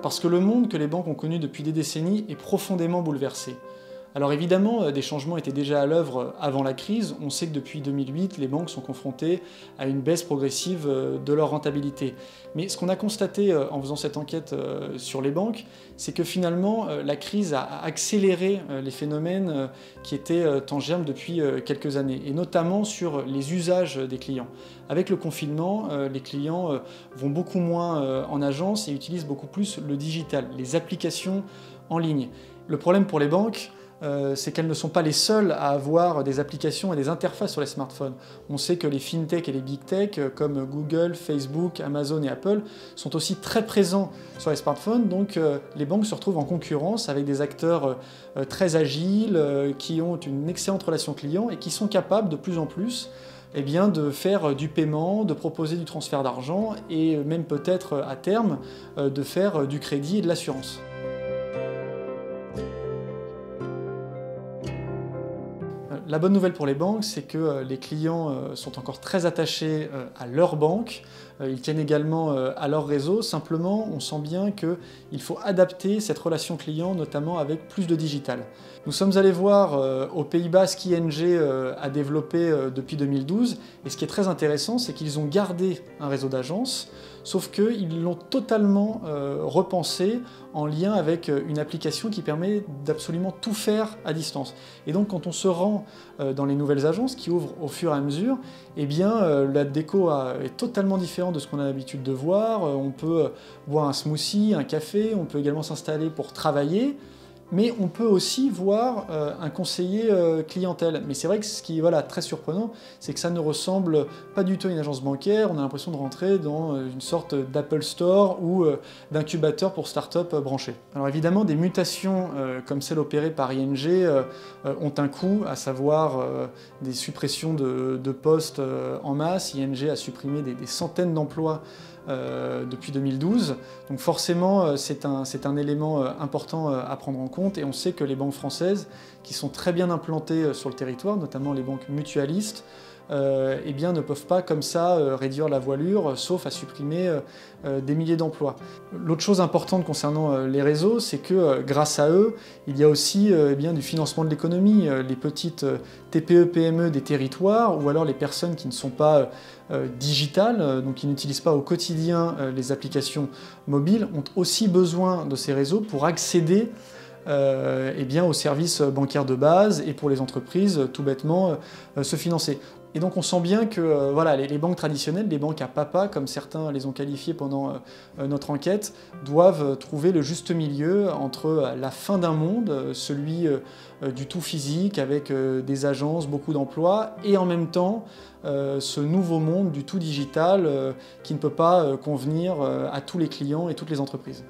Parce que le monde que les banques ont connu depuis des décennies est profondément bouleversé. Alors évidemment, des changements étaient déjà à l'œuvre avant la crise. On sait que depuis 2008, les banques sont confrontées à une baisse progressive de leur rentabilité. Mais ce qu'on a constaté en faisant cette enquête sur les banques, c'est que finalement, la crise a accéléré les phénomènes qui étaient en germe depuis quelques années, et notamment sur les usages des clients. Avec le confinement, les clients vont beaucoup moins en agence et utilisent beaucoup plus le digital, les applications en ligne. Le problème pour les banques, c'est qu'elles ne sont pas les seules à avoir des applications et des interfaces sur les smartphones. On sait que les fintech et les big tech, comme Google, Facebook, Amazon et Apple, sont aussi très présents sur les smartphones, donc les banques se retrouvent en concurrence avec des acteurs très agiles, qui ont une excellente relation client et qui sont capables de plus en plus de faire du paiement, de proposer du transfert d'argent et même peut-être à terme de faire du crédit et de l'assurance. La bonne nouvelle pour les banques, c'est que les clients sont encore très attachés à leur banque. Ils tiennent également à leur réseau. Simplement, on sent bien qu'il faut adapter cette relation client, notamment avec plus de digital. Nous sommes allés voir aux Pays-Bas ce qu'ING a développé depuis 2012. Et ce qui est très intéressant, c'est qu'ils ont gardé un réseau d'agences, sauf qu'ils l'ont totalement repensé en lien avec une application qui permet d'absolument tout faire à distance. Et donc quand on se rend dans les nouvelles agences qui ouvrent au fur et à mesure, la déco est totalement différente de ce qu'on a l'habitude de voir. On peut boire un smoothie, un café, on peut également s'installer pour travailler. Mais on peut aussi voir un conseiller clientèle. Mais c'est vrai que ce qui est très surprenant, c'est que ça ne ressemble pas du tout à une agence bancaire. On a l'impression de rentrer dans une sorte d'Apple Store ou d'incubateur pour start-up branchés. Alors évidemment, des mutations comme celles opérées par ING ont un coût, à savoir des suppressions de postes en masse. ING a supprimé des centaines d'emplois depuis 2012. Donc forcément, c'est un élément important à prendre en compte, et on sait que les banques françaises, qui sont très bien implantées sur le territoire, notamment les banques mutualistes, ne peuvent pas comme ça réduire la voilure, sauf à supprimer des milliers d'emplois. L'autre chose importante concernant les réseaux, c'est que grâce à eux, il y a aussi du financement de l'économie. Les petites TPE-PME des territoires, ou alors les personnes qui ne sont pas digitales, donc qui n'utilisent pas au quotidien les applications mobiles, ont aussi besoin de ces réseaux pour accéder aux services bancaires de base, et pour les entreprises, tout bêtement, se financer. Et donc on sent bien que les banques traditionnelles, les banques à papa, comme certains les ont qualifiées pendant notre enquête, doivent trouver le juste milieu entre la fin d'un monde, celui du tout physique, avec des agences, beaucoup d'emplois, et en même temps ce nouveau monde du tout digital qui ne peut pas convenir à tous les clients et toutes les entreprises.